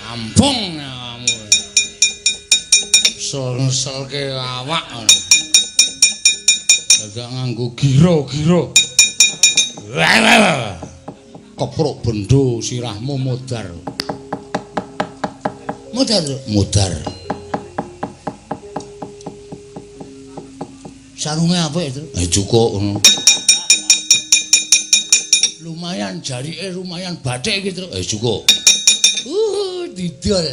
Ampung kamu. Selke awak. Dadak nganggo gira-gira. Kepruk bendo sirahmu mudar. Mudar. Sarunge apik itu? Cukup ngono. Lumayan jarike lumayan bathik iki, Tru. Cukup. Didol.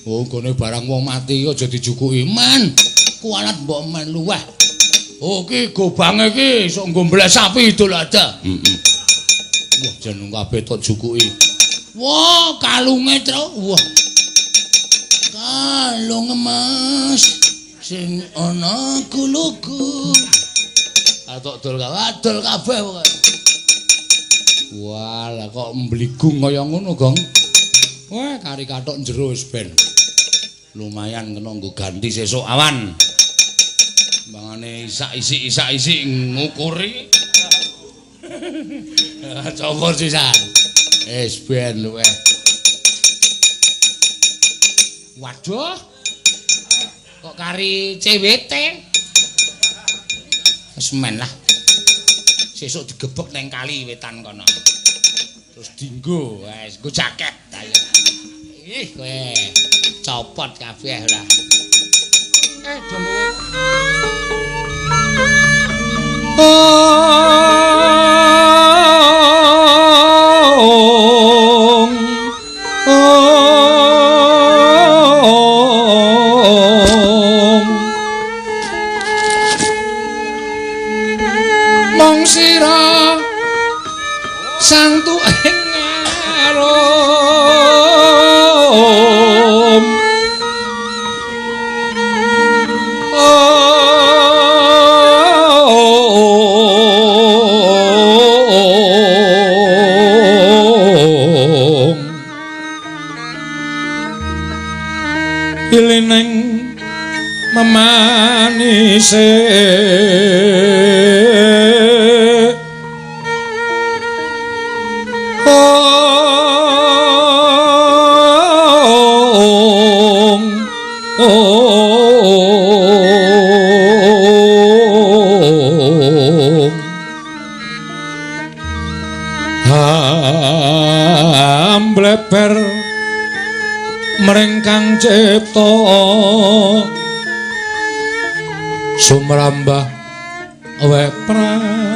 Oh, gone barang wong mati aja dijukuki, Man. Kualat mbok men luweh. Oh, iki gobange iki sok nggo mblek sapi idul ada. Wah, jeneng kabeh tok jukuki. Wah, kalunge, Tru. Wah. Kalung emas sing ana kuluku. Atok dol kabeh pokoke. Walah kok mbligung kaya ngono, Gong. Wah, kari kathok njero wis ben. Lumayan kena nggo ganti sesuk awan. Mangane isak-isik ngukuri. Coba sisan. Wis ben luweh. Waduh. Kok kari CWT? Wis men lah. Sesuk digebek nang kali wetan kono. Terus dinggo, wis nggo jaket ayo. Ih, kowe copot kabeh ora. Mong sira sang tuwing arum ilining memanise ambleper merengkang cipta sumrambah wepranti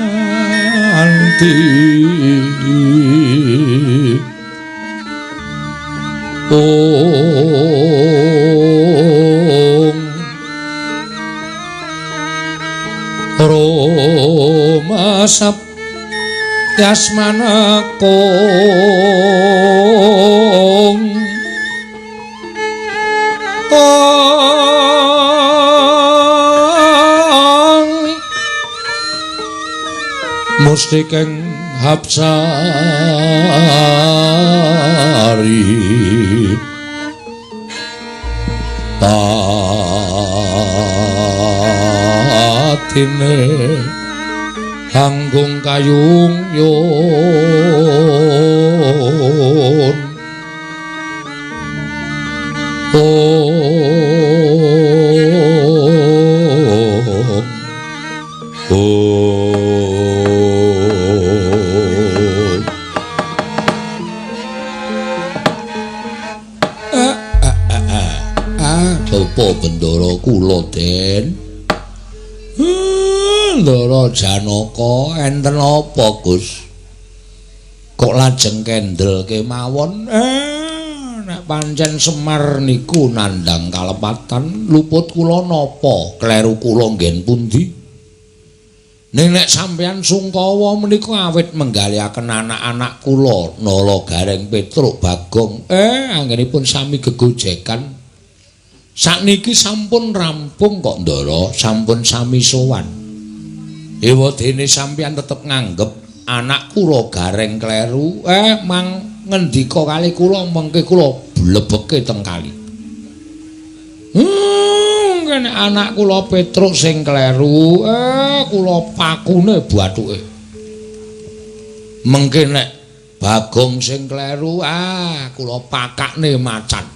Romasap yasmanakong mustikeng hapsari patine hanggung kayung yun Topo bendoro kula Den Ndara Janaka enten apa Gus kok lajeng kendel kemawon nek pancen Semar niku nandhang kalepatan luput kula napa kleru kula nggen pundi nek sampeyan sungkawa menika awit menggaliaken anak-anak kula Nala Gareng Petruk Bagong anggenipun sami gegojekan sakniki sampun rampung kok Ndara sampun sami sowan ewa dene sampeyan tetep nganggep anak kula Gareng kleru mang ngendika kali kula mengke kula blebeke teng kali kene anak kula Petruk sing kleru kula pakune bathuke Mengke nek Bagong sing kleru kula pakakne macan.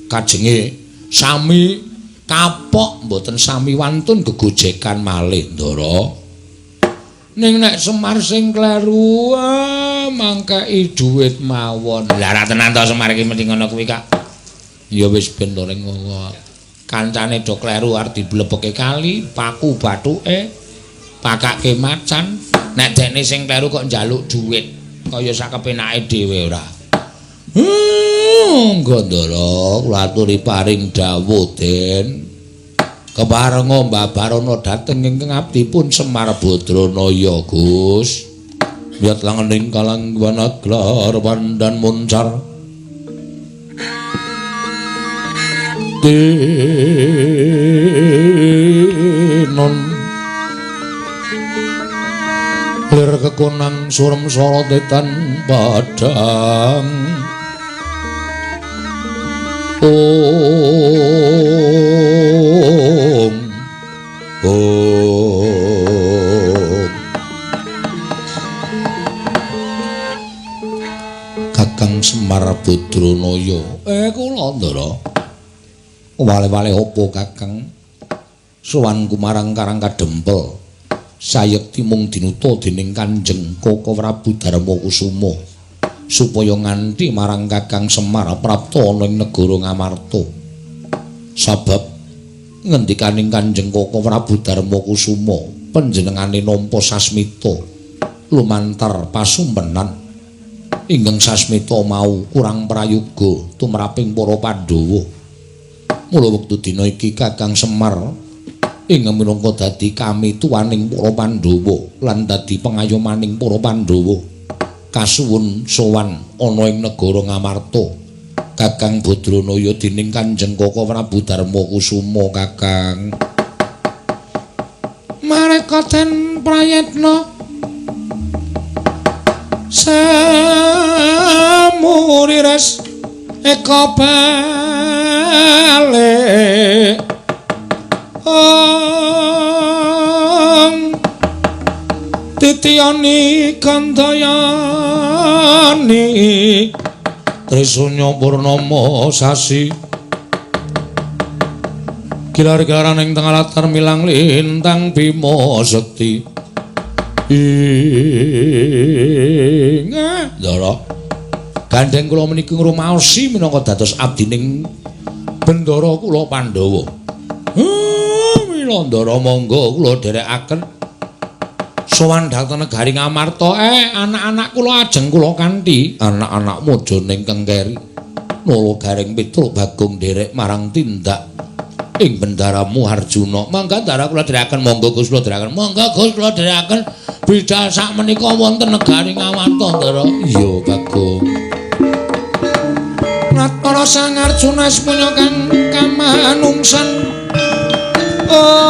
Kajenge sami kapok mboten sami wantun gegojekan malih Ndara. Ning nek Semar sing kleru mangkei dhuwit mawon. Lah ra tenan to Semar iki mesti ngono kuwi Kak. Ya wis ben to ning ngono. Kancane do kleru arep diblebeke kali, paku bathuke pakake macan. Nek dekne sing kleru kok njaluk dhuwit kaya sak kepenake dhewe ora. Ndara kula aturi paring dawuh Den. Keparenga Mbah Barono dhateng ingkang abdipun Semar Badranaya Gus. Wiyat langening kalanggan aglar pandan muncar. Tinon lir kekonang surem sorotetan padang. Kakang Semar Badranaya kula Ndara wale-wale apa Kakang sowan kumarang Karang Kadempel sayekti mung dinuta dening Kanjeng Koko Prabu Darmakusuma supaya nganti marang Kakang Semar prapta ana ing negara Ngamarta. Sabab ngendikaning Kanjeng Koko Prabu Darmakusuma panjenengane nampa sasmita lumantar pasumpenan ingkang sasmita mau kurang prayoga tumraping para Pandhawa. Mula wektu dina iki Kakang Semar ingkang minangka dadi kamituwaning para Pandhawa lan dadi pengayomaning para Pandhawa kasuwun sowan ana ing negara Ngamarta Kakang Badranaya dening Kanjeng Koko Prabu Darmakusuma. Kakang mareka ten prayetna samurires eka bale titiyani gandayani Trisunya Purnama sasi gilar-gilaran ing tengah latar milang lintang Bima Sekti. Ndara gandeng kula meniki ngrumaosi minangka dados abdining bendara kula Pandhawa. Mila Ndara monggo kula dherekaken sowan dhateng negari Ngamarta. Anak-anak kula ajeng kula kanthi anak-anak mojo ning Kengkeri nala garing pitul Bagong derek marang tindak ing bendaramu Arjuna. Mangga Ndara kula dherekaken monggo Gus kula dherekaken. Monggo Gus kula dherekaken bidhal sak menika wonten negari Ngamarta Ndara. Iya Bagong. Natara Sang Arjuna punya kang kamanungsan. La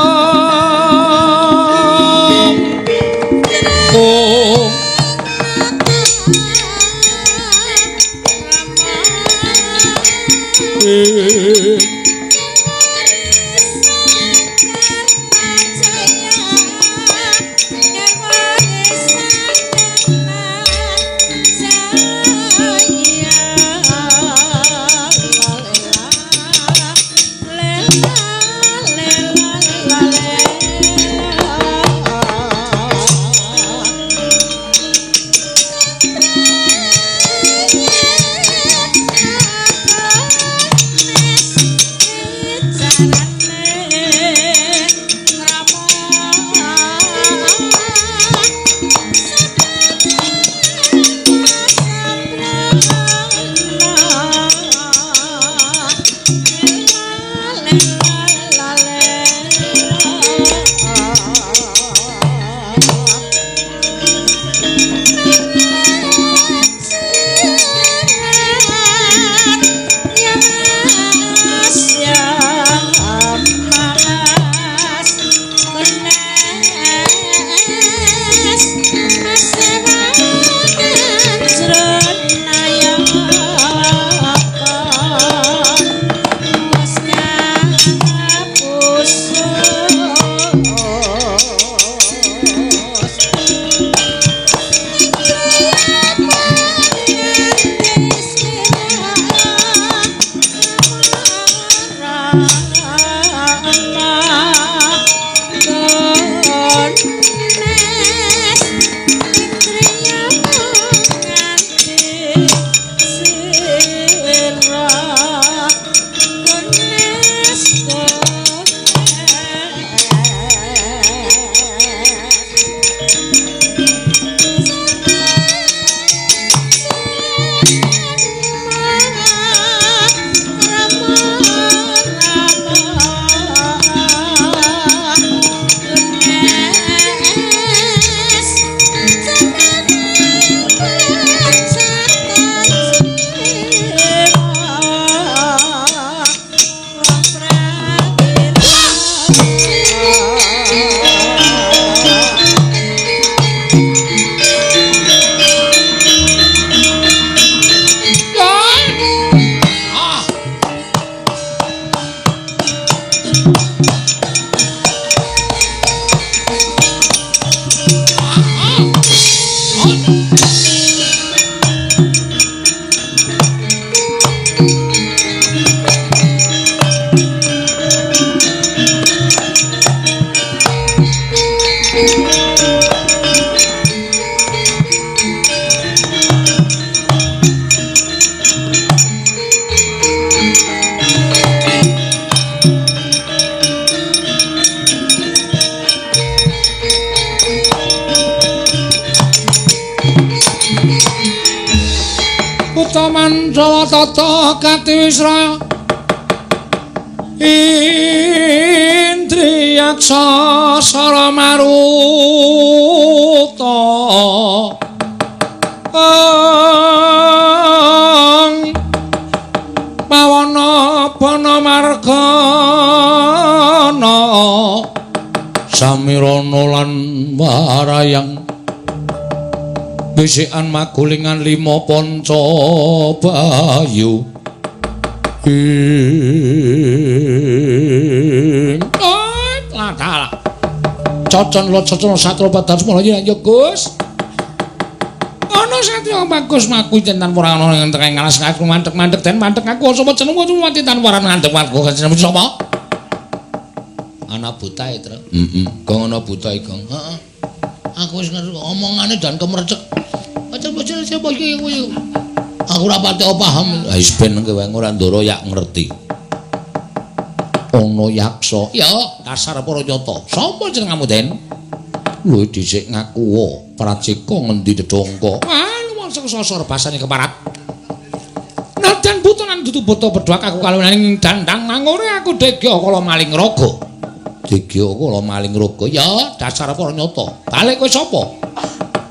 Mandawa tata Katiwisraya Indriyaksa Sara Maruta Pawana Bana Margana Samirana lan Warayang bisikan magulingan lima panca bayu ladala cocon lo cocon satro padha semana ya Gus ana satya bagus maku cintan ora ana ing tengah ngalas aku mandek-mandek den mandek aku sapa jenengmu cintan ora mandek aku jenengmu sapa ana buta e Tru Gong ana buta e Gong heeh aku wis ngerti omongane dan kemercek bocah-bocah sapa iki kowe aku ora pati paham wis ben kowe ora ndoro yak ngerti ana yaksa ya dasar para nyata sapa jenengmu Den lho dhisik ngaku pracika ngendi dedongko wah luwih sesosor basane keparat nadan butonan dudu boto bedhak aku kalunane dandang mangore aku degya kala maling raga degya kala maling raga ya dasar para nyata balik kowe sapa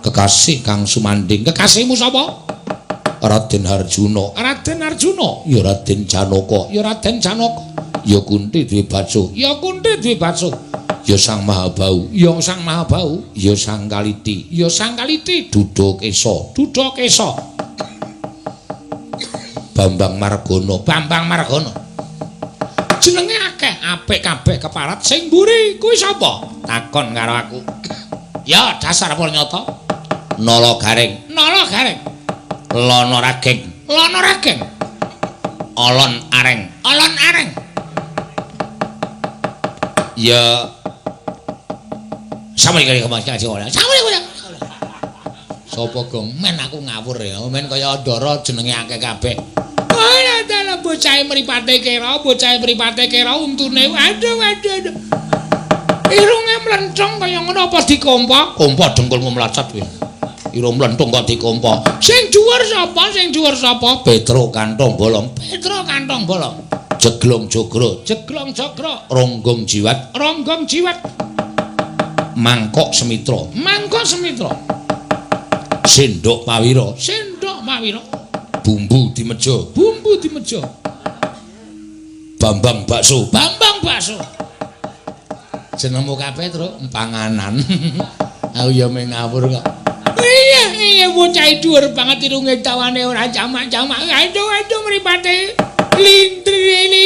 kekasih Kang Sumanding kekasihmu sapa Raden Harjuna Raden Harjuna ya Raden Janaka ya Raden Janaka ya Kunti duwe bacu ya Kunti duwe bacu ya Sang Mahabau ya Sang Mahabau ya Sang Kaliti ya Sang Kaliti Duda Kesa Duda Kesa Bambang Margana Bambang Margana jenenge akeh apik kabeh keparat sing mburi kuwi sapa takon karo aku ya dasar apa nyata Nala Garing Nala Garing Lono Rageng Lono Rageng Olon Areng Olon Areng ya sampe iki kemaki ora sampe iki sapa Gong men aku ngawur ya men kaya ndara jenenge akeh kabeh ora dalah bocah mripate kira untune aduh irunge mlenthong kaya ngono apa dikompa kompa dengkulmu mlacat kowe irung mlenthong kok dikompa sing dhuwur sapa Petro Kantong Bolong Petro Kantong Bolong Jeglong Jogro Ronggong Jiwat Mangkok Semitra Sendok Pawira Bumbu Dimejo Bambang Bakso jenengmu kabeh Tru panganan aku ya ngawur kok iya bocah dhuwur banget irunge tawane ora jamak-jamak aduh mripate lintri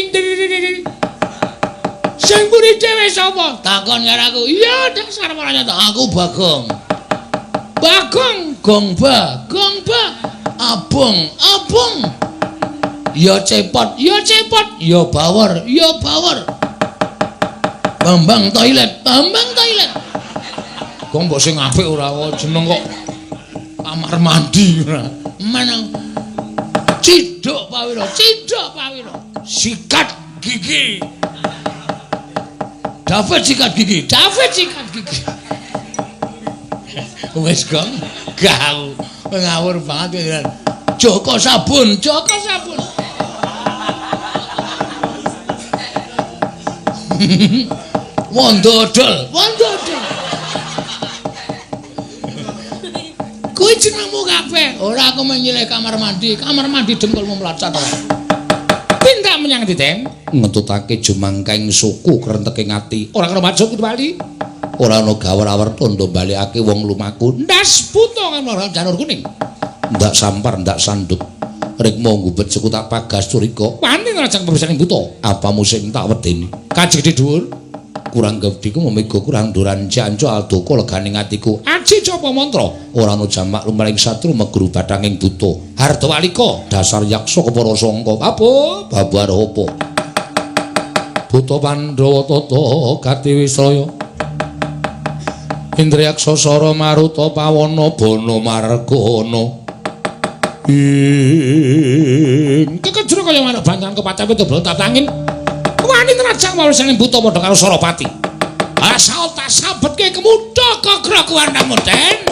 sing mburi dhewe sapa takon karo aku iya dasar marane aku Bagong Gong ba abong ya cepot ya bawor Bambang toilet kok mbok sing apik ora jeneng kok kamar mandi ora meneng cidok pawira sikat gigi David sikat gigi wis Gong gau ngawur banget Joko sabun Wondodol kuwi jenengmu kabeh ora aku menyilih kamar mandi dengkulmu mlacat ora pindah menyang ndi Den ngetutake jumangkaing suku krenteking ati ora karo maju kembali ora ana gawar-awar tondo balikake wong lumaku ndas buta ora janur kuning ndak sampar ndak sanduk rikma ngubet suku tak pagas curiga wani ngrajang perusahaan buta apa musim tak wedeni kajek di dhuwur kurang gedhiku memigo kurang duran janjo aldoko leganing atiku aji coba mantra ora ana jamak lumaring satru meguru badhanging buta Hardawalika dasar yaksa kepara sangka apa babar apa buta Pandhawa tata Gatiwisraya Indriyaksa Sara Maruta Pawana Bana Margana kekejro kaya manuk bantaran kepacape doblo tapangin wani nerajang wawisaning buta padha karo Sarapati asal tak sabetke kemudha kagra kuwarna moden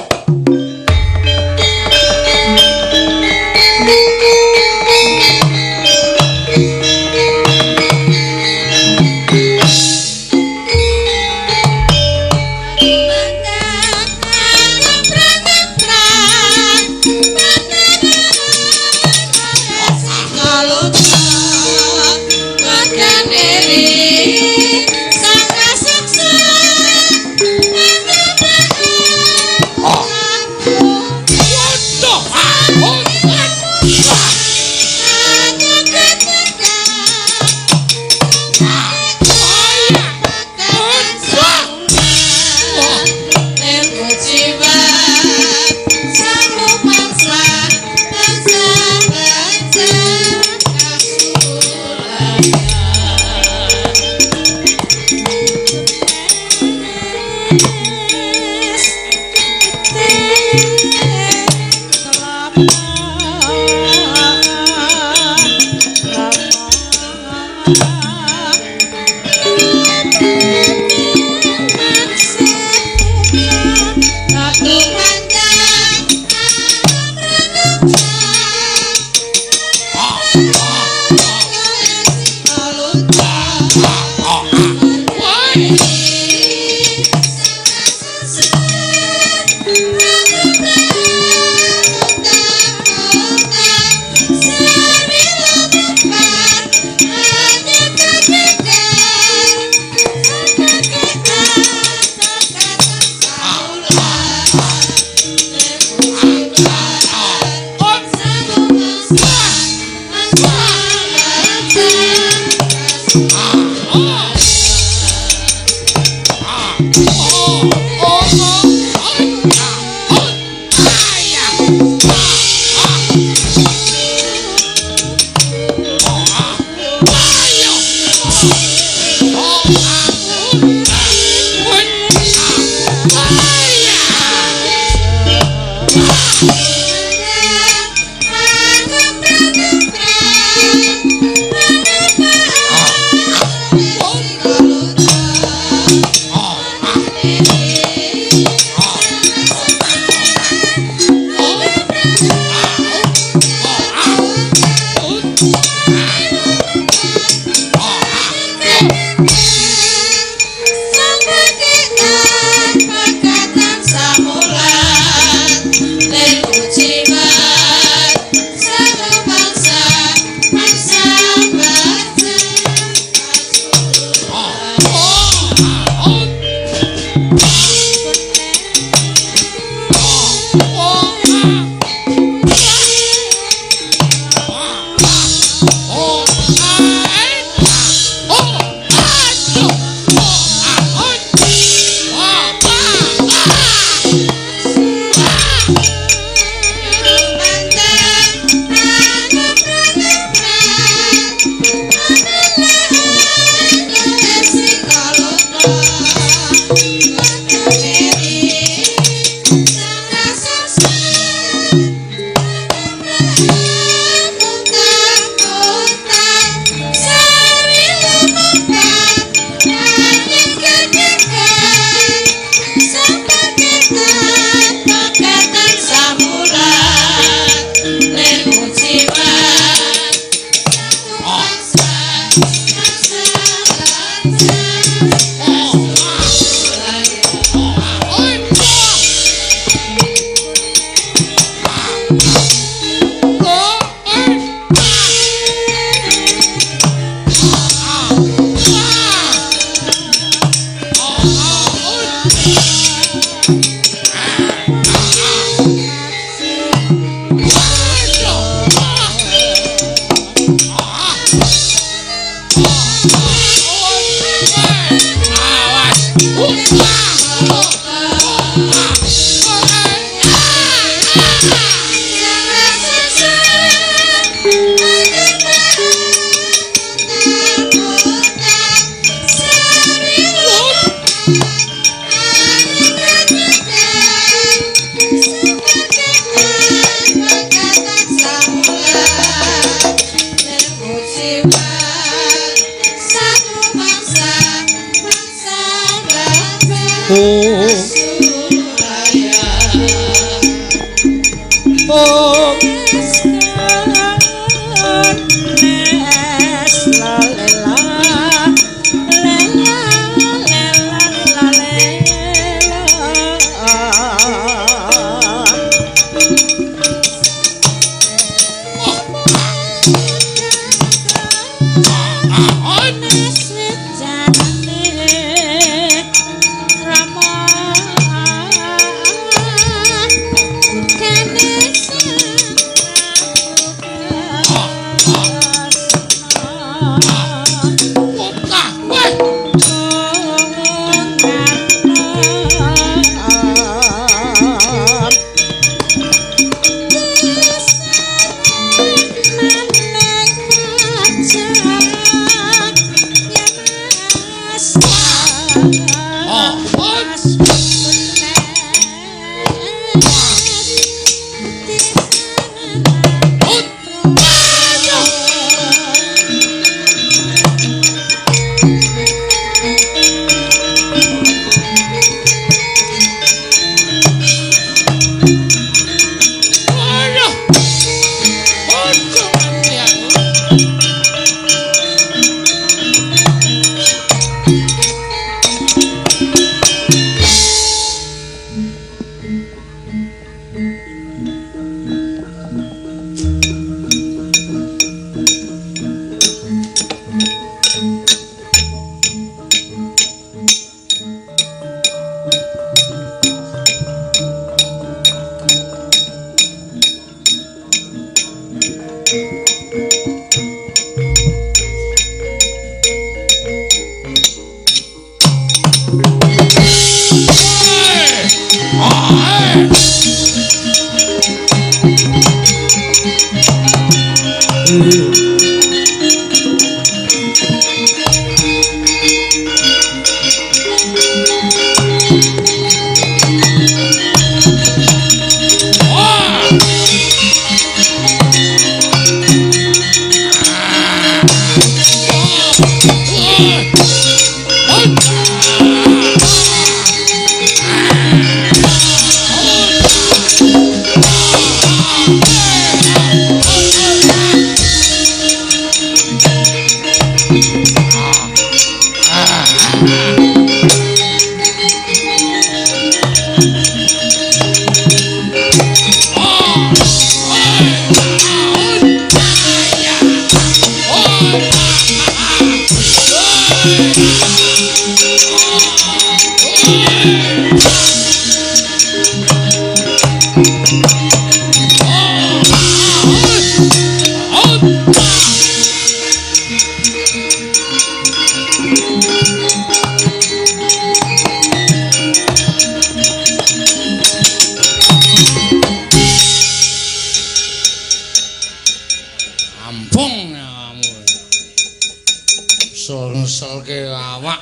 Selke awak.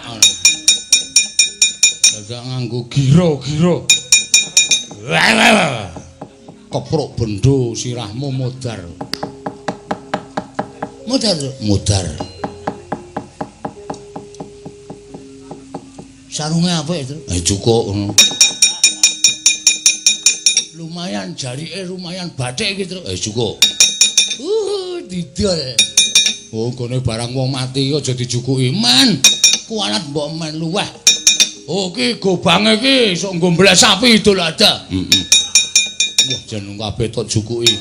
Dadak nganggo gira-gira. Kepruk bendo sirahmu mudar. Mudar. Sarunge apik itu. Cukup ngono. Lumayan jarike lumayan bathik iki, Tru. Cukup. Didol. Oh, gone barang wong mati aja dijukuki. Man, kualat mbok men luweh. Oh, iki gobange iki sok nggo mblek sapi idul ada. Wah, jeneng kabeh tok jukuki.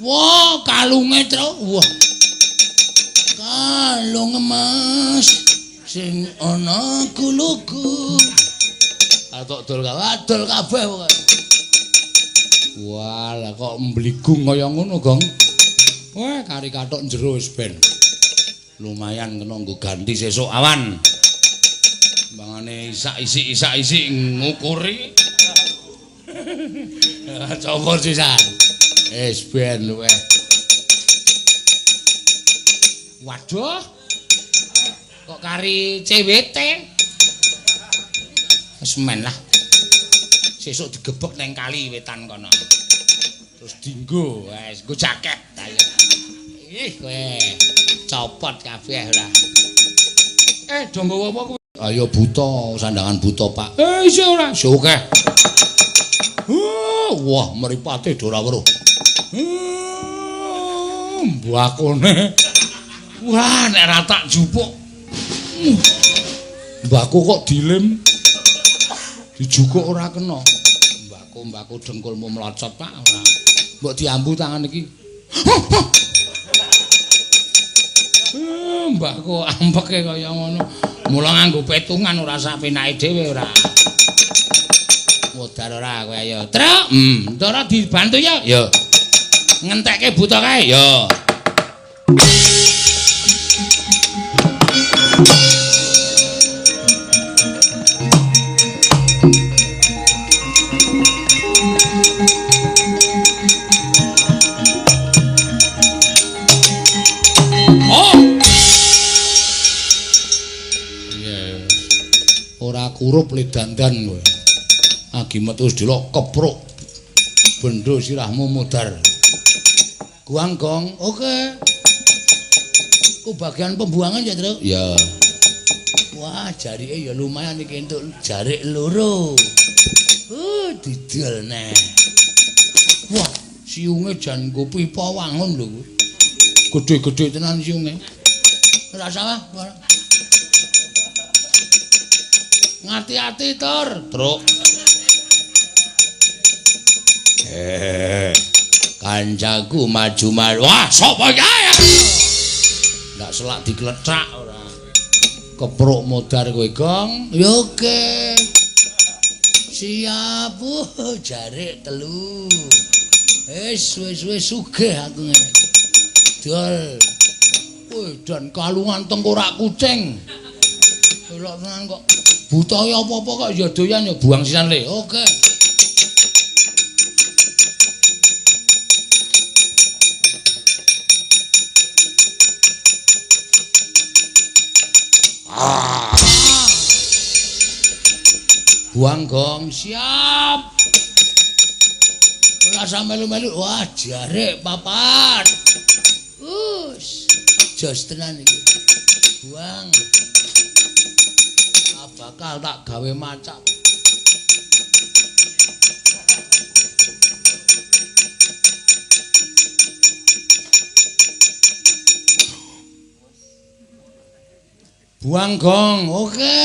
Wah, kalunge, Tru. Wah. Kalung emas sing ana kuluku. Atok dol kabeh pokoke. Wah, lah kok mbligung kaya ngono, Gong. Wah, kari kathok njero wis ben. Lumayan kena nggo ganti sesuk awan. Mbangane isak-isik ngukuri. Coba sisan. Wis ben luweh. Waduh. Kok kari CWT? Wis men lah. Sesuk digebek nang kali wetan kono. Terus dienggo, wis nggo jaket. Ih kowe copot kabeh ora. Do nggawa apa kowe? Ayo buta, sandangan buta, Pak. Isih ora. Oke. Wah, mripate do ora weruh. Mbakone. Wah, nek ra tak jupuk. Mbakku kok dilem. Dijukuk ora kena. Mbakku dengkulmu melocot, Pak. Ora. Mbok diambu tangan iki. Mbakku ambeke kaya ngono. Mula nganggo petungan ora sak penake dhewe ora. Modar ora kowe ayo. Truk. Ndara dibantu ya. Ya. Ngentekke buta kae ya. Kurup le dandan kowe. Agi metu delok kepruk. Bendho sirahmu mudar. Guang gong, oke. Ku bagian pembuangan ya, Tru? Ya. Wah, jarike ya lumayan iki entuk jarik loro. Didol neh. Wah, siunge jan nggo pipa wangun lho. Gedhe-gedhe tenan siunge. Ora salah. Ngati-ati tur, Truk. Kancaku maju mal. Wah, sapa ya? Ndak selak dikletak ora. Kepruk modar kowe, Gong. Ya oke. Siap, jarik telu. Wis sugih aku ngene. Dol. Dan kalungan tengkorak kucing. Elok tenan kok. Buta ya apa-apa kok ya doyan ya buang sisan le. Oke. Buang gong siap. Ora sampe melu-melu. Wah, jarik papat. Jos tenan iki. Buang. Bakal tak gawe macak. Buang gong, oke.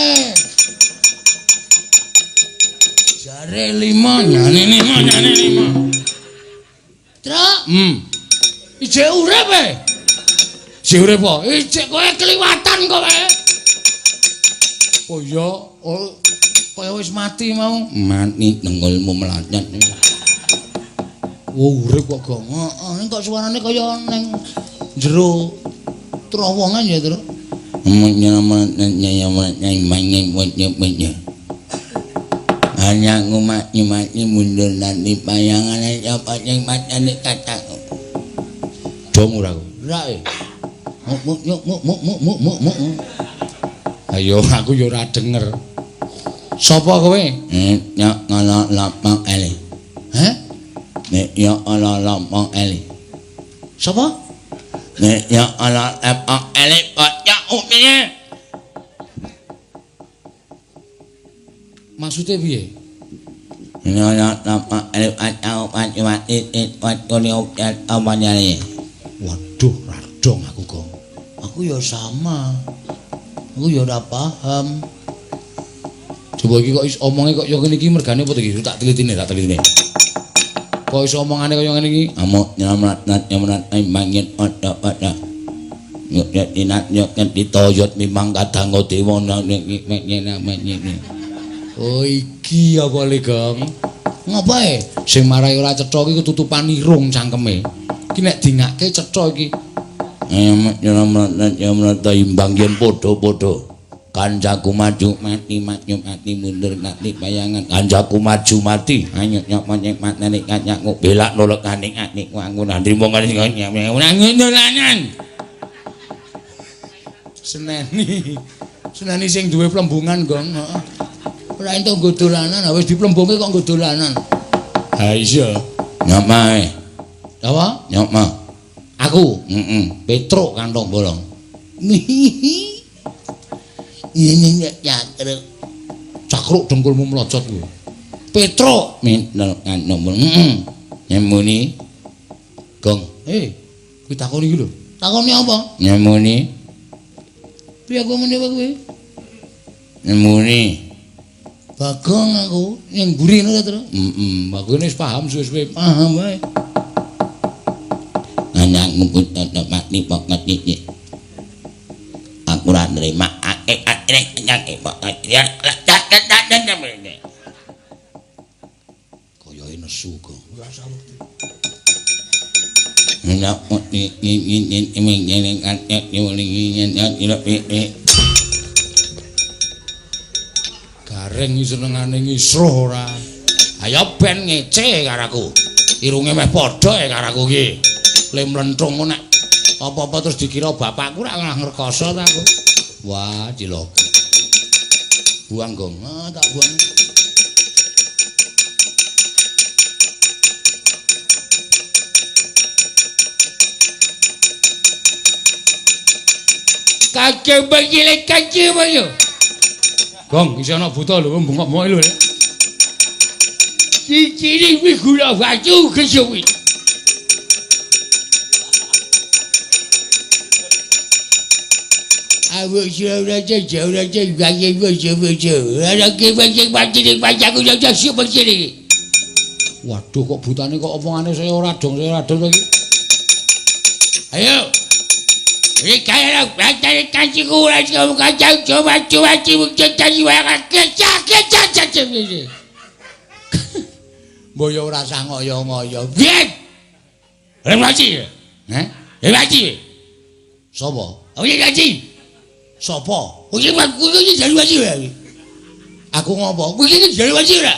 Jare 5, nyane 5. Truk. Ijek urip e. Ijek urip apa? Ijek kowe kliwatan kowe. Oh iya, kaya wis mati mau. Mati dengkulmu melanyat. Urip kok gong. Heeh, kok suarane kaya ning jero terowongan ya, Tru. Hanya ngumat-nyumati mundur nanti payangan apa yang macane katak. Dong ora. Ora e. Muk. Ayo aku ya ora denger. Sapa kowe? Nyok ngono lapang ele. Hah? Nek yo ana lapang ele. Sapa? Nek yo ana lapang ele kok upine. Maksude piye? Nek ana lapang ele atau panjumati Waduh, radong aku kok. Aku ya sama. Aku ya ora paham. Coba iki kok omonge kok ya ngene iki mergane apa iki? Tak telitine. Kok iso omongane kaya ngene iki? Amuk nyamrat mangit pada. Nyuk dinat nyuk ditoyot mimang kadang dewa ngene. Oh iki apa le, Gong? Ngapae? Sing marai ora cetha iki ketutupan irung cangkeme. Iki nek dingake cetha iki. Nyamrat imbang yen padha-padha. Kancaku maju mati mati mundur mati bayangan kancaku maju mati ayo nyok monyek matane kancaku belak nolak kaning anik wangun ndrimo kaning dolanan seneni sing duwe plembungan gong ora entuk nggo dolanan wis diplembungke kok nggo dolanan ha iya nyok mae apa nyok ma aku Petruk kantong bolong ini cakruk cakruk dengkulmu melocot kuwi Petruk nomor nyemuni gong kuwi takoni iki lho takoni apa nyemuni piye aku muni kowe nyemuni Bagong aku yang gurih ngono terus Bagong wis paham suwe-suwe paham wae nanya ngumpul mati pok ngerti aku ora nerima koyoke nesu kok gareng iki senengane ngisruh ora ayo ben ngece karo aku irunge meh padha karo aku iki le mlenthung nek apa-apa terus dikira bapakku ora ngrekoso ta aku wah cilok buang gong tak buang kakek bagile kakek bayo gong iki ana buta lho bengok-bengok lho cicine kuwi gula batu kesuwi aku sudah gaya ada bacaku jauh siapa sini waduh kok butane kok omongannya saya ora dong lagi ayo ini kaya bacaan kanciku lagi kamu kacau coba cibuk cari wayak kecak boyo rasa ngoyo biar relaji relaji sopo oh iya gaji sapa? Kowe iki jare wajib ya. Aku ngopo? Kowe iki jare wajib ora?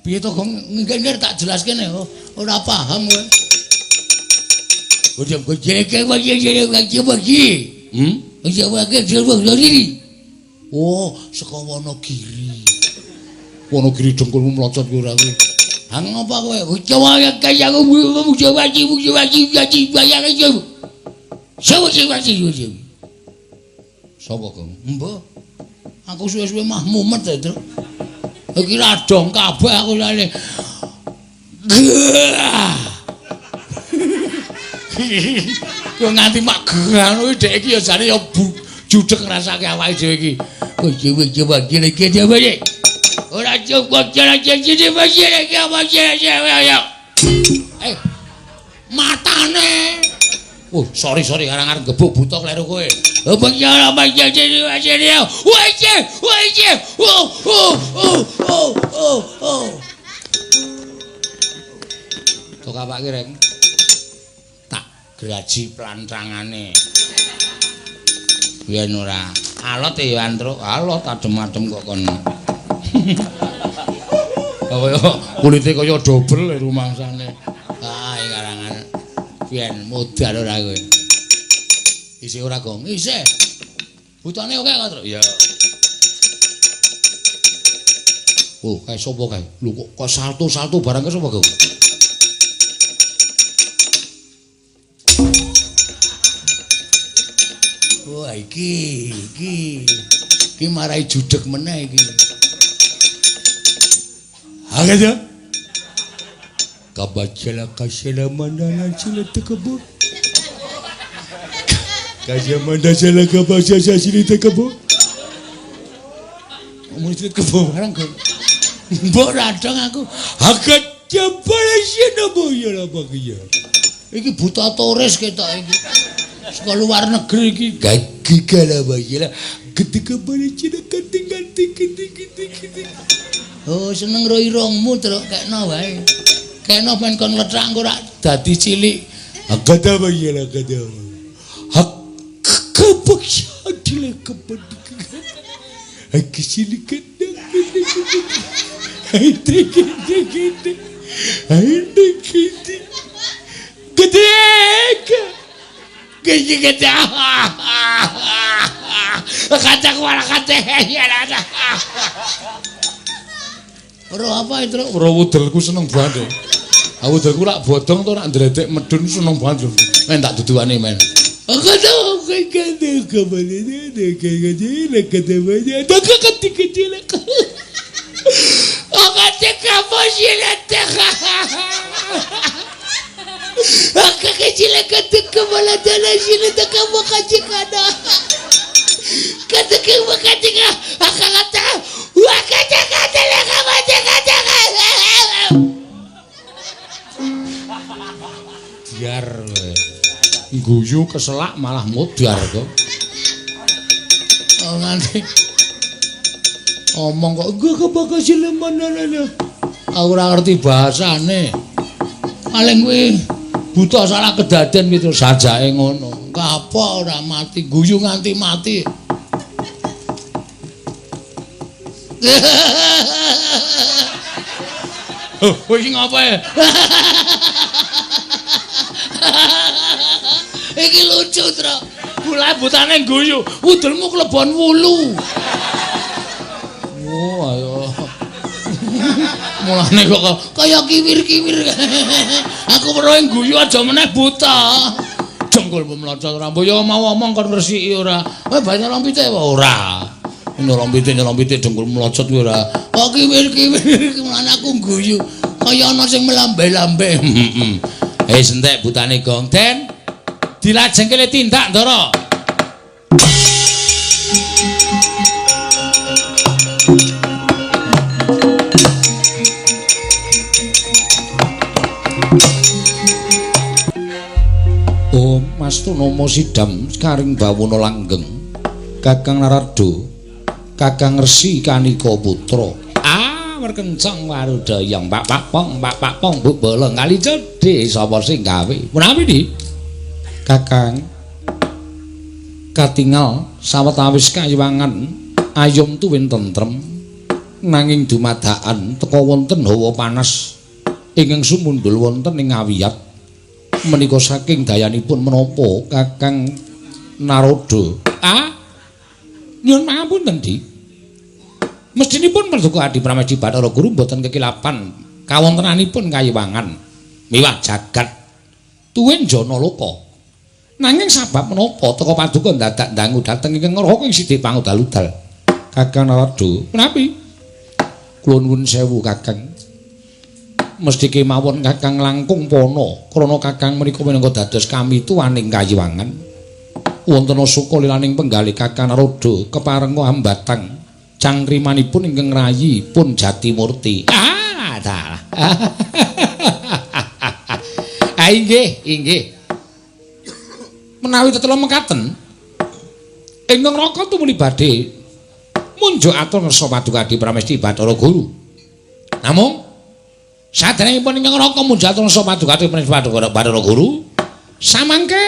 Piye to kok ngger tak jelaskene ora paham kowe. Udah gue jare wajib bagi. Wajib bagi oh, saka Wonogiri. Wonogiri dengkulmu melocot kowe ora kowe. Hang apa kowe? Coba kaya aku wajib bayar aja. Sopo sing wajib? Sapa kok? Mbah. Aku suwe-suwe mah mumet to. Iki radong kabeh aku lali. Kok nganti mak geran kuwi dhek iki ya jane ya judeg ngrasake awake dhewe iki. Kok coba iki dhewe iki. Ora cukup jalan jadi bagi iki apa ayo. Matane. Oh, sorry arang-arang gebuk buta kleru kowe. Penjara bagian jadi dia. Wajib. Tok apa kireng? Tak graji plantangane. Yen ora alot ya Antro, alot adem-adem kok kon. Kaya kulite kaya dobel rumangsane. Ah, karangan. Pian modal ora kowe. Isih ora gong, isih. Butane oke kok, Tru? Iya. Oh, kae sapa kae? Lho kok salto-salto barang ke sapa kok? Wah, iki marai judeg meneh iki. Aga kabacala kasela mandala cile tekebo kasya mandala kabacala cile tekebo mesti tekebo barang kok mbok radong aku agak jebule sine boyo apa ki ya iki buta turis ketok iki saka luar negeri iki gagi kala bayela ketika bali cine kanting-kanting oh seneng ro irungmu terus kekno wae kena ben kon lethak ora dadi cilik. Agada bayela agada. Hak kebaksyadi. silakan. Aku silakan. Gede. Kacang malah kacang. Ora apa itu? Ora wudelku seneng banget. Wudelku lak bodong to nak ndredek medun seneng banget. Men tak duduane men. Biar guyu keselak malah modar kok. Nganti omong kok gak bakal sileman. Aku ora ngerti bahasane. Paling kuwi buta salah kedaden gitu sajake ngono. Kapok ora mati guyu nganti mati. Oh, iki ngapa ya? Iki lucu, Tro. Mulai butane guyu, udulmu klebon wulu. Oh, ayo. Mulane kok kaya kiwir-kiwir. Aku weruh guyu aja meneh buta. Jengkul pemlocot rambut ya mau omong kon ngresiki ora. Banyak lompite ora. Nyolompite dengkul melocot kuwi ora. Kok kiwir-kiwir mulane aku guyu. Kaya ana sing melambe-lambe. Entek butane gong Den. Dilajengke tindak Ndara. Oh, Mas Tunama Sidam karing bawana langgeng. Kakang Narada, Kakang Resi Kanika Putra. Merkencang warudayang Pak Pong Bu Bolong kali cedhe sapa sing gawe. Menawi di Kakang katingal sawetawis kayiwangan ayom tuwin tentrem nanging dumadakan teka wonten hawa panas ingkang sumundul wonten ing ngawiyat menika saking dayanipun menapa Kakang Narada. Nyuwun pangapunten Di. Mestinipun Paduka Adi Pramesti Bathara Guru boten kekilapan kawontenanipun kayiwangan miwah jagat tuwin jana loka. Nanging sabab menapa teka Paduka dadak dangu dhateng ingkang raga ing sidhe pangudal-udal. Kakang Narada, menawi kula nuwun sewu Kakang. Mesti kemawon Kakang langkung pana krana Kakang menika minangka dados kamituwaning kayiwangan. Wonten suka lilaning penggalih Kakang Narada keparenga hambatang cangkrimanipun ingkang rayi pun Jatimurti. Dalah. Inggih. Menawi tetela mekaten ingkang raka tumuli badhe munjuk atur ngarsa Paduka Adi Pramesti Bathara Guru. Namung saderengipun ingkang raka munjuk atur ngarsa Paduka Adi Pramesti Bathara Guru samangke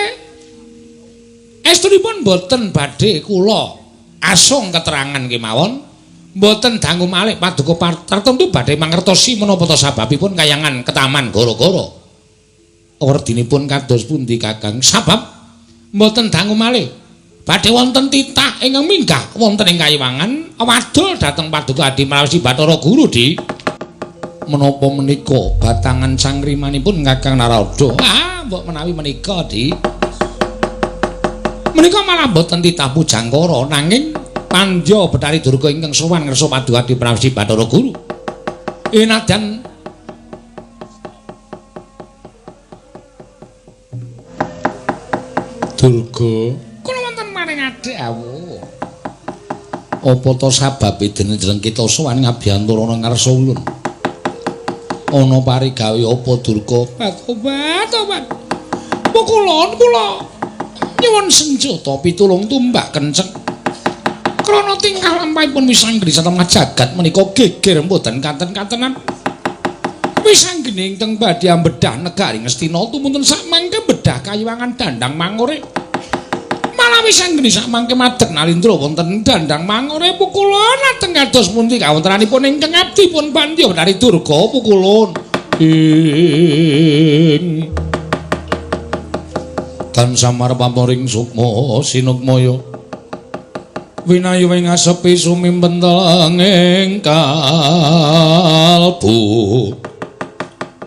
estunipun boten badhe kula asung keterangan kemawon mboten dangu malih Paduka tartemtu badhe mangertosi menapa ta sababipun kayangan ketaman gara-gara werdinipun kados pundi Kakang. Sabab mboten dangu malih badhe wonten titah ingkang minggah wonten ing kayiwangan wadul dhateng Paduka Adi Pramesti Bathara Guru Di. Menapa menika batangan cangkrimanipun Kakang Narada? Mbok menawi menika Di. Menika malah boten titah pujangkara nanging Pandya Betari Durga ingkang sowan ngarsa Paduka Adi Pramesti Bathara Guru. Enadan Durga kula wonten maring adhawu. Apa ta sababe dene jeneng kita sowan ngabiyantara nang ngarsa ulun? Ana parigawe apa Durga? Tobat. Kula nyuwun senjata pitulung tumbak kenceng. Krana tingkah lampahipun wisanggeni satemah jagat menika geger mboten kanten-kantenan. Wisanggeni ingkang badhe ambedah negari Ngastina tumuntun sak mangke bedah kayiwangan dandang mangorik. Malah wis anggeni sak mangke madeg Nalindra wonten dandang mangure pukulun ateng kados pundi kawontenanipun ingkang abdi pun Pandya Dari Durga pukulun ing tan samar pamoring sukma sinukmaya winayu ing asepi sumimpentel ing kalbu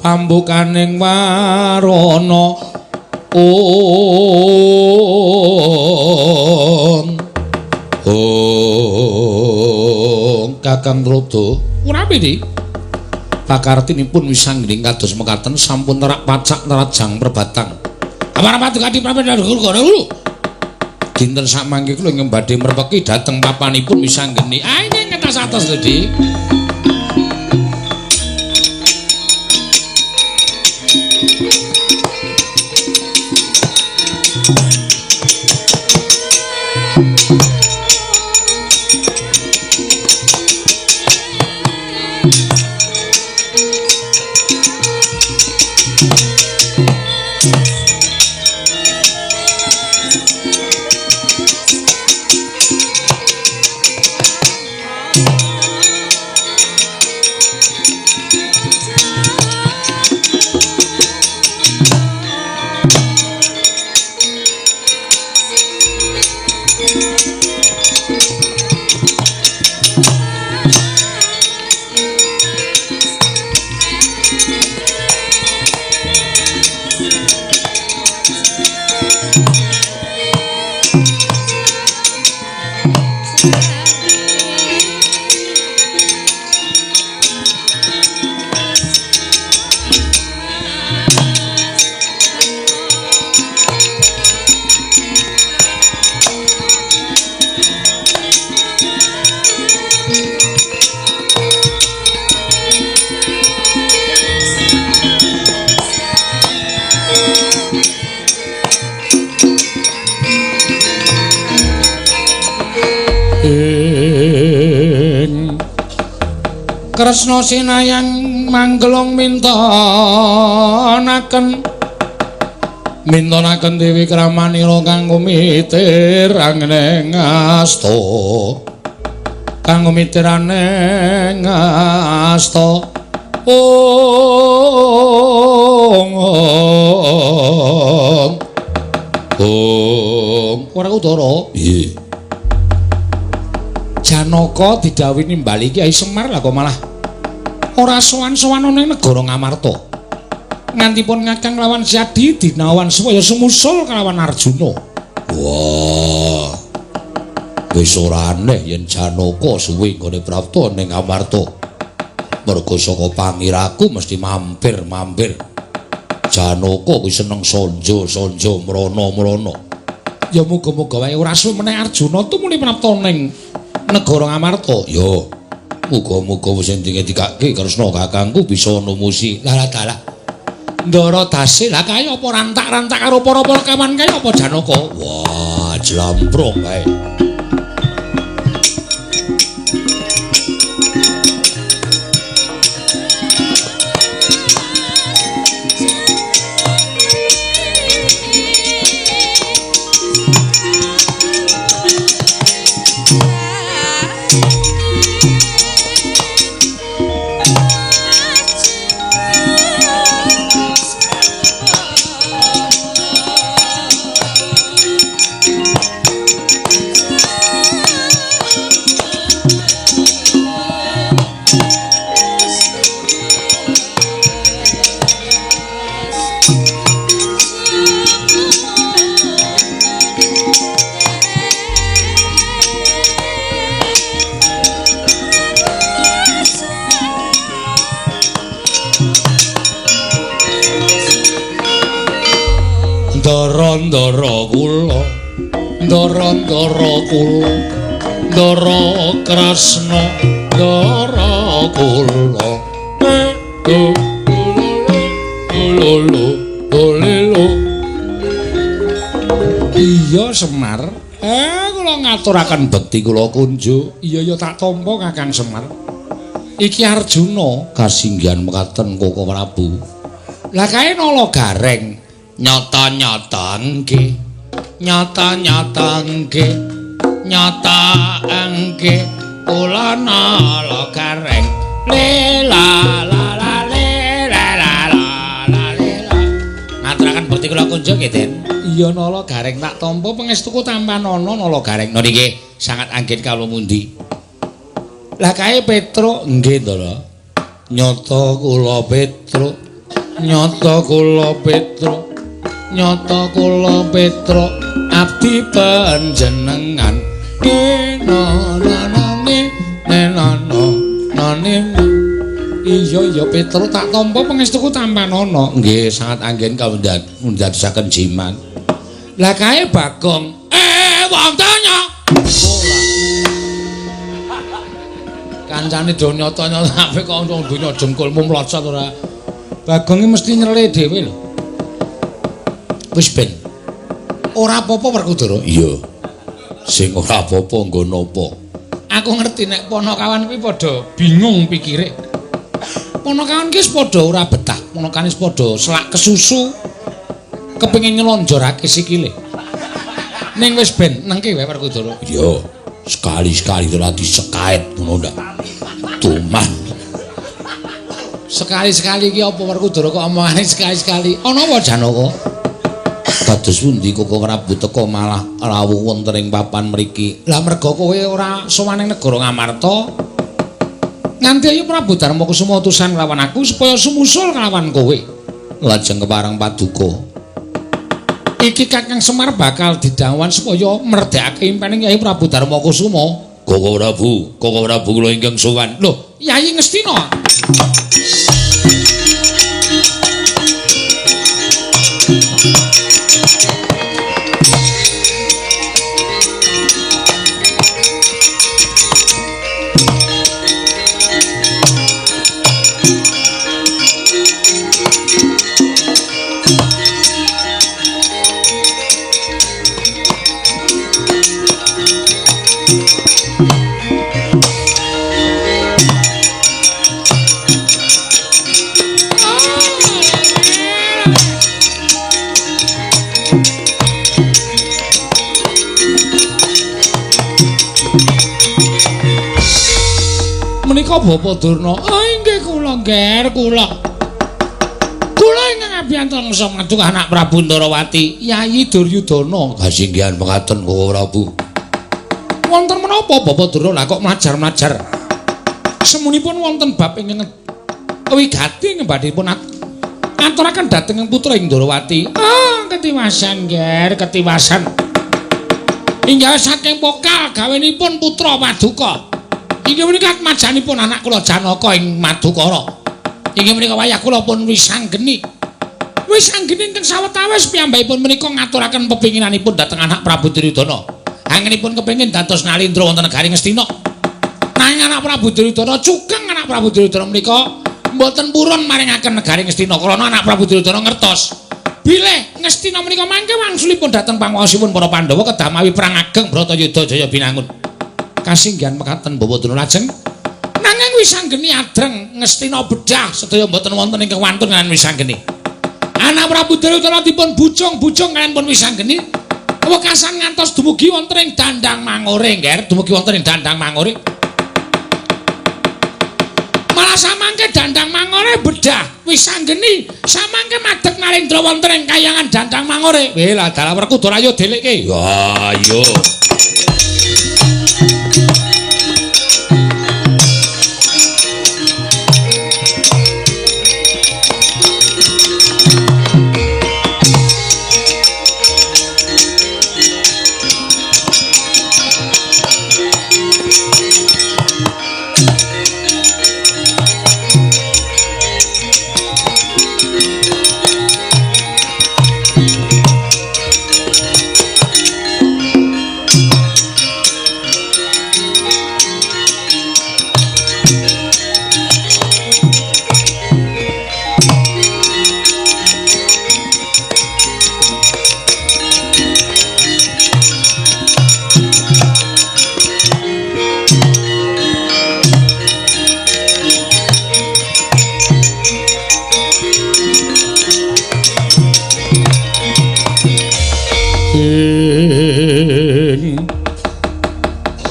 pambukaning warana Kakang Rodo urapi di pakartinipun wis anggening kados mekaten sampun terak pacak nerajang perbatang apa-apa dikadi pramen dulu dinten sak mangke kula ing badhe merpeki dhateng papanipun wis anggeni ini ngetas atas lho Di Kresna sinayang manggelong mintonaken Dewi Kramanira kanggo mitirane ngasta kanggo mitirane ngasta ora Udara piye Janaka didhawuhi nimbali Kyai Semar lah kok malah ora sowan-sowan ana ing negara Ngamarta. Ngantipun ngakang lawan Syadi dinawan supaya sumusul kalawan Arjuna. Wah. Wis ora aneh yen Janaka suwe nggone prapta ning Ngamarta. Mergo saka pangiraku mesti mampir-mampir. Janaka kuwi seneng sanja mrana-mrana. Ya muga-muga wae ora suwe meneh Arjuna tumuli prapta ning negara Ngamarta. Ya. Muga-muga wis endinge dikake Kresna kakangku bisa numusi dalah-dalah. Ndara Dasi lah kaya apa rantak-rantak karo para-para kawan kaya apa Janaka? Wah, jlamprong kae. Ndara kula Ndara Kresna Ndara kula Iya Semar kula ngaturaken bekti kula kunjuk iya tak tampa Kakang Semar iki Arjuna kasinggihan mekaten Koko Prabu lah kae nala gareng nyata-nyata nggih nyata-nyata nggih nyata nggih kula nala gareng lela la la lela la la lela ngaturaken bekti kula kunjuk nggih Den iya nala gareng tak tampa pangestuku tampan ana nala gareng niki sangat anggen kalumundi lah kae Petruk nggih to lho nyata kula Petruk nyata kula Petruk nyata kula Petruk abdi panjenengan iya Petruk tak tampa pangestuku tampan ana nggih sangat anggen ndadosaken jimat lah kae Bagong wong tanya kancane do nyata-nyata apik kok wong donya jengkulmu mlocot ora Bagong mesti nyele dhewe lho wis ben ora apa-apa Werkudara iya sing ora apa-apa nggo napa aku ngerti nek ponokawan kuwi padha bingung pikire ponokawan ki padha ora betah ponokan wis padha selak kesusu kepengin nylonjorake sikile ning wis ben nengke wae Werkudara iya sekali-sekali ora disekaet ngono ndak tumah sekali-sekali ki apa Werkudara kok omongane sekali-sekali ana apa Janaka dados pundi Koko Prabu teka malah rawuh wonten ing papan mriki lah merga kowe ora sowan ing negara Ngamarta nganti ayo Prabu Darmakusuma utusan nglawan aku supaya sumusul nglawan kowe lajeng kepareng paduka iki Kakang Semar bakal didhawuhan supaya merdekake impening Kyai Prabu Darmakusuma Koko Prabu kula ingkang sowan lho Yayi Ngastina menika Bapak Durna inggih kula ngger kula ingkang abiyantu mangsa madhuk anak Prabu Ndarawati Yayi Duryudana kasinggihan mekaten Koko Prabu wonten menapa Bapak Durna lah kok mlajar-mlajar semunipun wonten bab ingkang wigati ngembadipun aturaken dhateng putra ing Ndarawati ketiwasan ngger ketiwasan inggih saking pokal gawenipun putra Paduka inggih menika majanipun anak kula Janaka ing Madukara. Inggih menika wayah kula pun wisanggeni. Wisanggeni ingkang sawetawis piyambakipun menika ngaturaken pepinginanipun dhateng anak Prabu Duryudana. Angenipun kepengin dados nalindra wonten negari Ngastina. Nanging anak Prabu Duryudana cugeng anak Prabu Duryudana menika mboten purun maringaken negari Ngastina krana anak Prabu Duryudana ngertos bilih Ngastina menika mangke wangsulipun dhateng panguwasipun para Pandhawa kedamawi perang ageng Bratayuda Jaya Binangun. Kasinggihan mekaten Bapak Durna lajeng nanging wisanggeni adreng Ngastina bedah sedaya mboten wonten ingkang wantun kaliyan wisanggeni anak Prabu Duryudana dipun bujung-bujung kaliyan pun wisanggeni wekasan ngantos dumugi wonten ing Dandang Mangore nggih dumugi wonten ing Dandang Mangore malah samangke Dandang Mangore bedah wisanggeni samangke madheg nalindra wonten ing Kahyangan Dandang Mangore weh lah dalah Werkudara ayo delekke ya ayo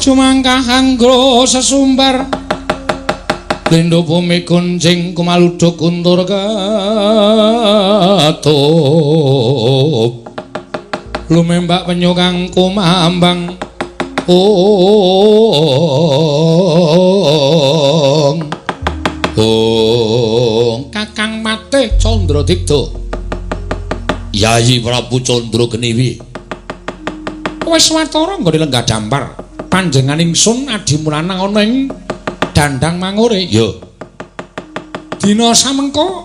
Sumangkah kanggo sesumbar Lindho bumi gunjing kumaluduk kuntur ketup Lumembak penyu kang kumambang Kakang Patih Candradikta Yayi Prabu Candrageni wis watara nggone lenggah dampar panjenengan ingsun Adi Mulanang ana ing Dandang Mangure ya dina samengko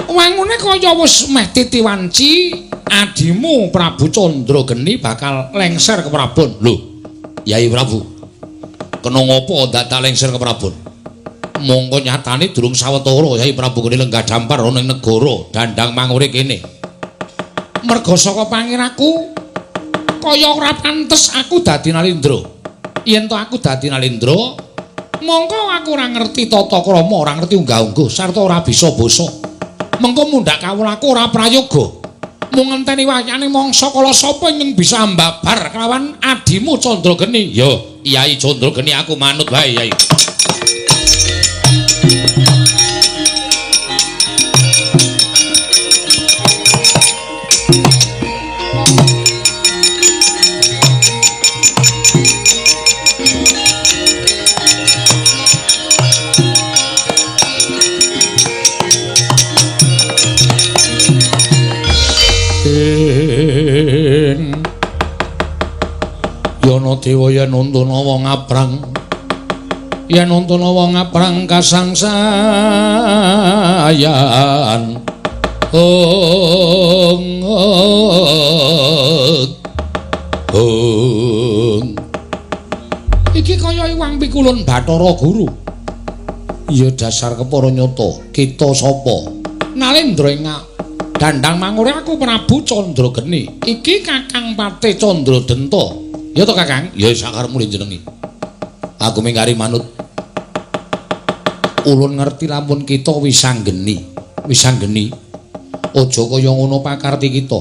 wangune kaya wis meh titiwanci adimu Prabu Candrageni bakal lengser ke prabon lho Yai Prabu kena ngopo dadak lengser ke prabon mongko nyatane durung sawetara Yai Prabu gene lenggah dampar ana ing negara Dandang Mangure kene merga saka pangiraku kaya ora pantes aku dadi Nalendra. Yen to aku dadi Nalendra, mongko aku ora ngerti tata krama, ora ngerti unggah-ungguh sarta ora bisa basa. Mengko mundhak kawulaku ora prayoga. Mung ngenteni wayane mangsa kala sapa ing bisa mbabar kelawan adimu Candrageni. Ya, Yai Candrageni aku manut wae, Yai. Yana dewa yen untuna wong aprang yen untuna wong aprang kasangsayan iki kaya iwang pikulun Bathara Guru ya dasar kepara nyata kita sapa Nalendra ing Dandang Mangure aku Prabu Candrageni iki Kakang Patih Candradenta ya to Kakang ya sakarepmu jenengi aku mingkari manut ulun ngerti lamun kita wisanggeni aja kaya ngono pakarti kita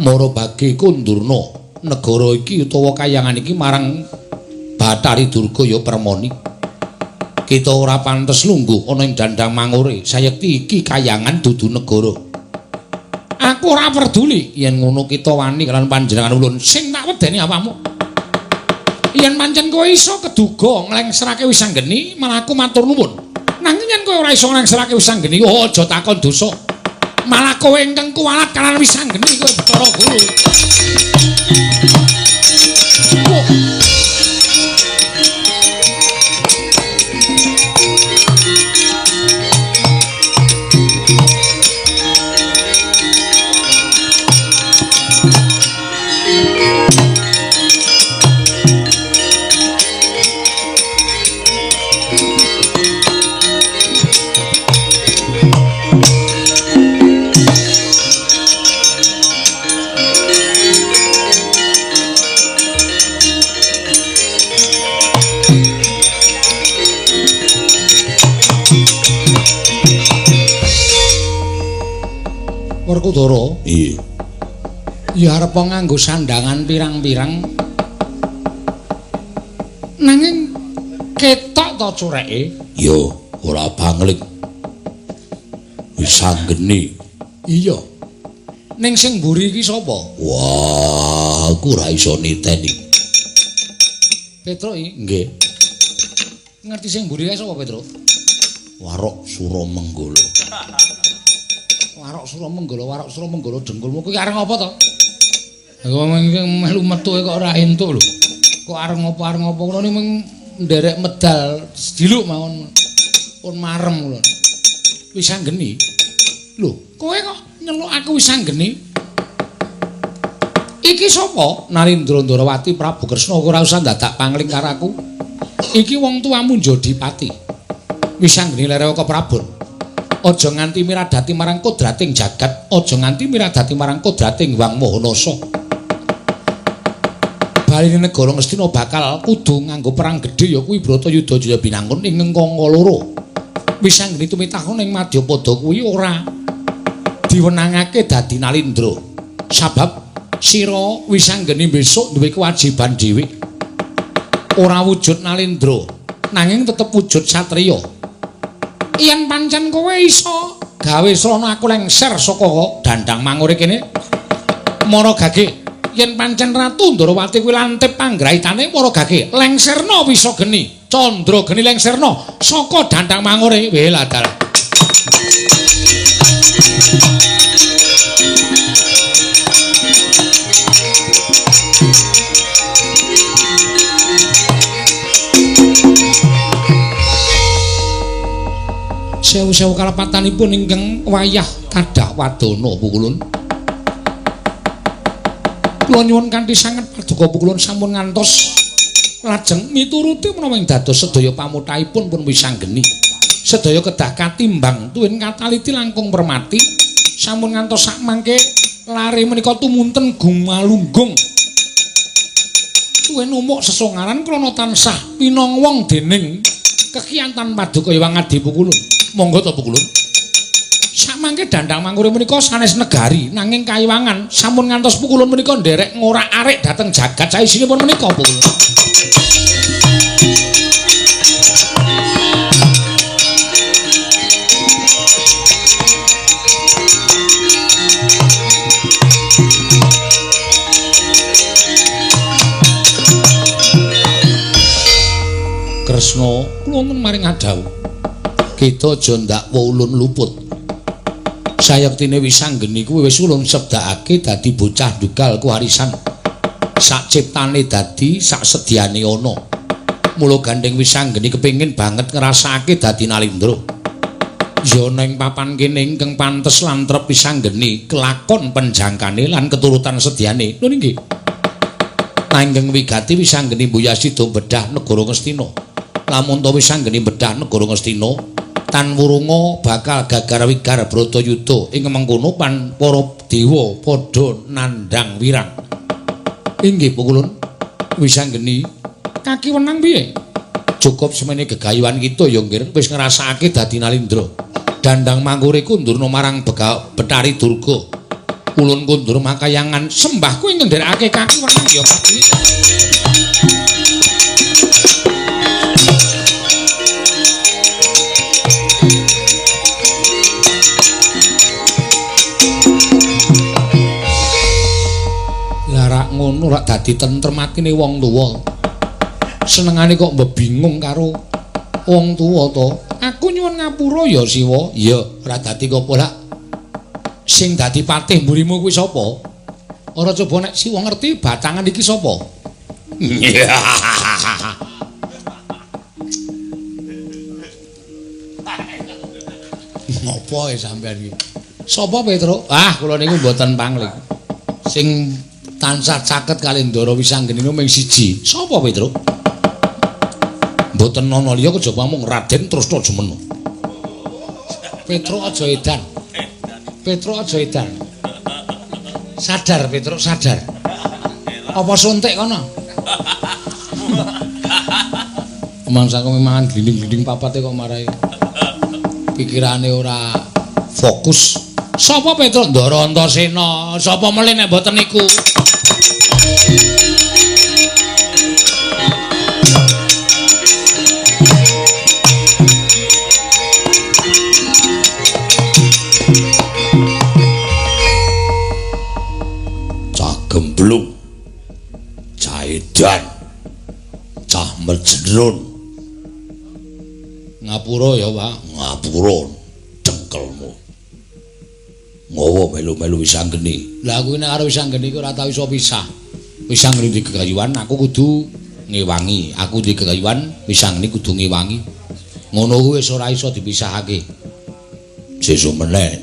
mara bagi kundurna negara iki utawa kayangan iki marang Bathari Durga ya permoni kita ora pantes lungguh ana ing Dandang Mangure sayekti iki kayangan dudu negara aku ora peduli yen ngono kita wani kalian panjenengan ulun sing tak wedeni awakmu yen pancen kowe iso keduga nglengserake wisanggeni malah aku matur nuwun nanging yen kowe ora iso nglengserake wisanggeni aja takon dosa malah kowe ingkang kuwalat kalian wisanggeni kowe Bathara Guru Werkudara iya ya arep nganggo sandangan pirang-pirang nanging ketok to cureke ya ora banglik wisanggeni iya ning sing mburi iki sapa wah aku ora iso niteni Petro nggih ngerti sing mburi kae sapa Petro Warok Suramenggala Warok Suramenggala dengkulmu kuwi areng apa to? Aku melu metu kok ora entuk lho. Kok areng apa ngono ning nderek medal sediluk mawon. Pun marem kula. Wisanggeni. Lho, kowe kok nyeluk aku Wisanggeni? Iki sapa? Narendra Ndarawati Prabu Kresna ora usah dadak pangling karo aku. Iki wong tuamu Jodipati. Wisanggeni lere ka Prabon. Aja nganti miradati marang kodrating jagat, aja nganti miradati marang kodrating Wang Mahanasa. Baline negara Ngastina bakal kudu nganggo perang gedhe ya kuwi Bratayuda Jaya Binangun ing Ngkanga loro. Wisanggeni tumitah ning Madyapada kuwi ora diwenangake dadi Nalendra. Sabab sira Wisanggeni besok duwe kewajiban dhewe. ora wujud Nalindra nanging tetep wujud satriya. Yen pancen kowe iso gawe srana aku lengser saka Dandang Mangure kene mara gage yen pancen Ratu Ndrawati kuwi lantip panggrahitane mara gage lengserna wisa geni Candra geni lengserna saka Dandang Mangure wela dal. Sewu-sewu kalepatanipun ingkang wayah Kadah Wadana Pukulun. Kula nyuwun kanthi sanget paduka Pukulun sampun ngantos lajeng mituruti menawa ing dados sedaya pamuthaipun pun wisanggeni. Sedaya kedah katimbang tuwin kataliti langkung permati sampun ngantos sak mangke lare menika tumunten gumalunggung. Tuwin umuk sesongaran krana tansah pinanggong dening kekiyantan paduka Hyang Adi Pukulun. Monggo to Pukulun. Samangke Dandang Mangure menika sanes negari nanging kayiwangan sampun ngantos Pukulun menika nderek ngorak-arik dhateng jagat saisinipun menika Pukulun. Kresna kula wonten maring adhawu. Kita aja ndak ulun luput. Sayektine wisanggeni kuwi wis ulun sebdakake dadi bocah dugal kuwarisan. Sak ciptane dadi sak sedyane ana. Mula gandeng wisanggeni kepengin banget ngrasakake dadi Nalindra. Ya ning papan kene ingkang pantes lantrep wisanggeni kelakon penjangkane lan keturutan sedyane. Lho nggih. Nanging wigati wisanggeni mbuyasi do bedah negara Ngastina. Lamun to wisanggeni bedah negara Ngastina tan wurunga bakal gagar wigar Bratayuda ing mengkono pan para dewa padha nandhang wirang. Inggih Pukulun wisanggeni kaki wenang piye? Cukup semene gegayuhan kita ya nggih wis ngrasakake dadi Nalindra. Dandang Mangure kundurna marang Betari Durga. Ulun kundur makayangan sembah kuwi ngendherekake kaki wenang ya Pak. Ngono rak dadi tentrem atine wong tuwa. Senengane kok mbebingung karo wong tuwa to. Aku nyuwun ngapura ya Siwa. Iya, ora dadi apa lak. Sing dadi patih mburimu kuwi sapa? Ora coba nek Siwa ngerti batangan iki sapa? Ngopo e sampean iki? Sapa Petro? Ah, kula niku mboten pangling. Sing tansah caket kali Ndara Wisanggeni mung siji. Sapa Petro? Mboten ana liya kejaba mung Raden Trusna Jemena. Petro aja edan. Petro aja edan. Sadar Petro, sadar. Apa suntik kono? Mangsaku mangan glinding-glinding papate kok marai. Pikirane ora fokus. Sapa Petro? Ndara Antasena. Sapa meneh nek mboten niku? Cah gemblung, cah edan, cah merjenrun. Ngapura ya, Pak. Ngapura dengkelmu. Ngowo melu-melu Wisanggeni. Lah aku nek karo Wisanggeni ora tau iso pisah. Wisanggeni di gegayuhan aku kudu ngewangi. Aku di gegayuhan Wisanggeni kudu ngewangi. Ngono kuwi wis ora iso dipisahake. Sesuk meneh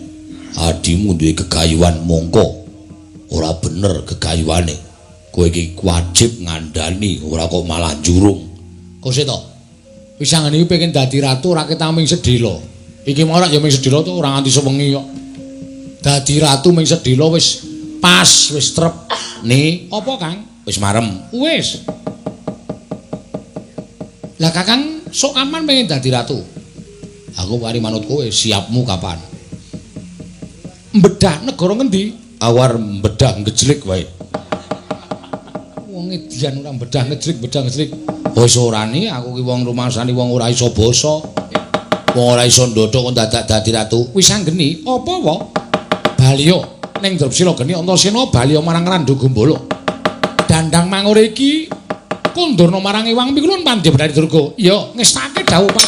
adimu duwe gegayuhan mongko ora bener gegayuhane. Kowe iki wajib ngandani ora kok malah njurung. Kose to. Wisanggeni iki pengen dadi ratu ora ketaming sedhela. Iki mau ora ya ming sedhela to ora nganti sewengi kok. Dadi ratu ming sedhela wis pas, wis trep. Nih, apa Kang? Wis marem. Wis. Lah Kakang sok aman pengen dadi ratu. Aku wari manut kowe, siapmu kapan? Mbedah negara ngendi? Awar mbedah ngejlik wae. Wong edian ora mbedah ngejlik, Wis orani aku ki wong rumangsani wong ora iso basa. Wong ora iso ndodho kok dadak dadi ratu. Wis anggeni apa wae? Baliya ning Drapsila geni Antasena baliya marang Randu Gombala. Dandang mangure iki kondurna marang Iwang Mikulun Pandya Bendari Durga. Ya ngestake dawuh Pak.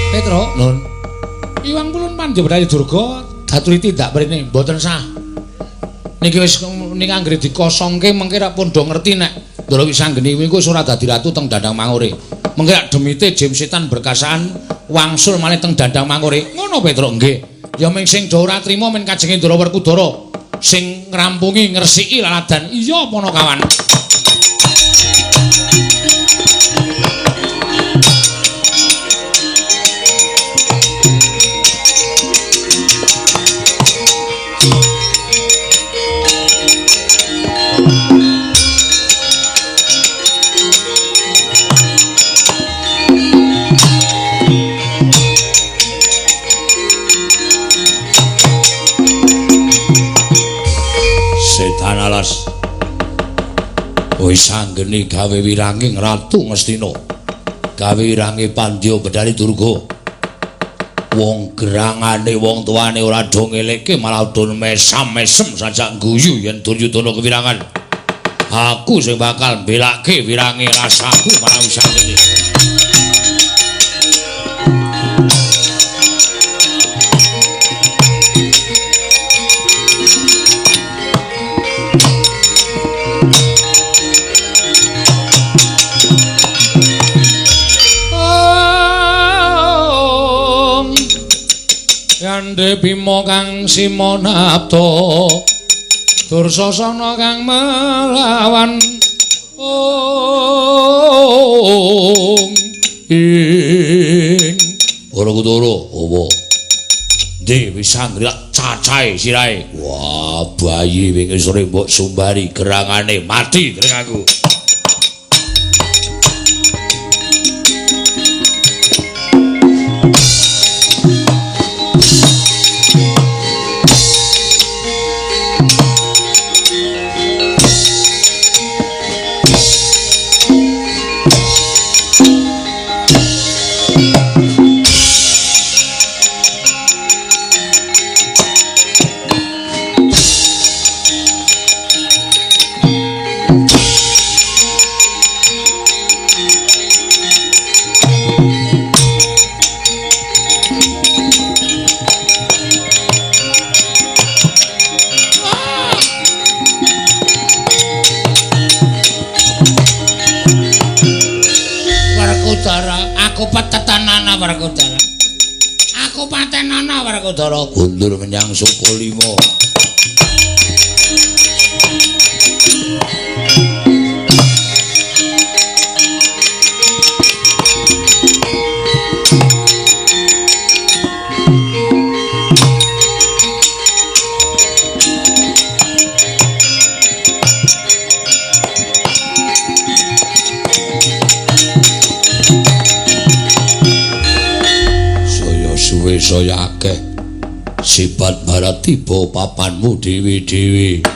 Petro, Nun. Iwang Mikulun Pandya Bendari Durga daturi tindak mrene mboten sah. Niki wis ning anggere dikosongke mengke ra pondo ngerti nek Ndara Wisanggeni kuwi engko ora dadi ratu teng Dandang Mangure. Mengke rak demite Jem Setan berkasaan wangsul malih teng Dandang Mangure. Ngono Petro nggih. Ya ming sing do ora trima men kajenge Ndara Werkudara sing ngrampungi ngresiki laladan. Iya apa kawan? Setan alas wis anggeni gawe wiranging Ratu Ngastina, gawe wirange Pandya Bendari Durga. Wong gerangane wong tuane ora do ngelekke malah do mesam-mesem sajak guyu yen Duryudana kewirangan. Aku sing bakal mbelake wirange rasaku marang Wisanggeni. Yande Bima kang Simanapta Dursasana kang melawan ing Werkudara apa Dewi Sanggri cacahe sirahe. Wah bayi wingi sore mbok sumbari gerangane mati dereng aku. Aku petetanana Werkudara. Aku patenana Werkudara kundur menyang Sukolima. Saya akeh sipat barat tiba papanmu dewi-dewi.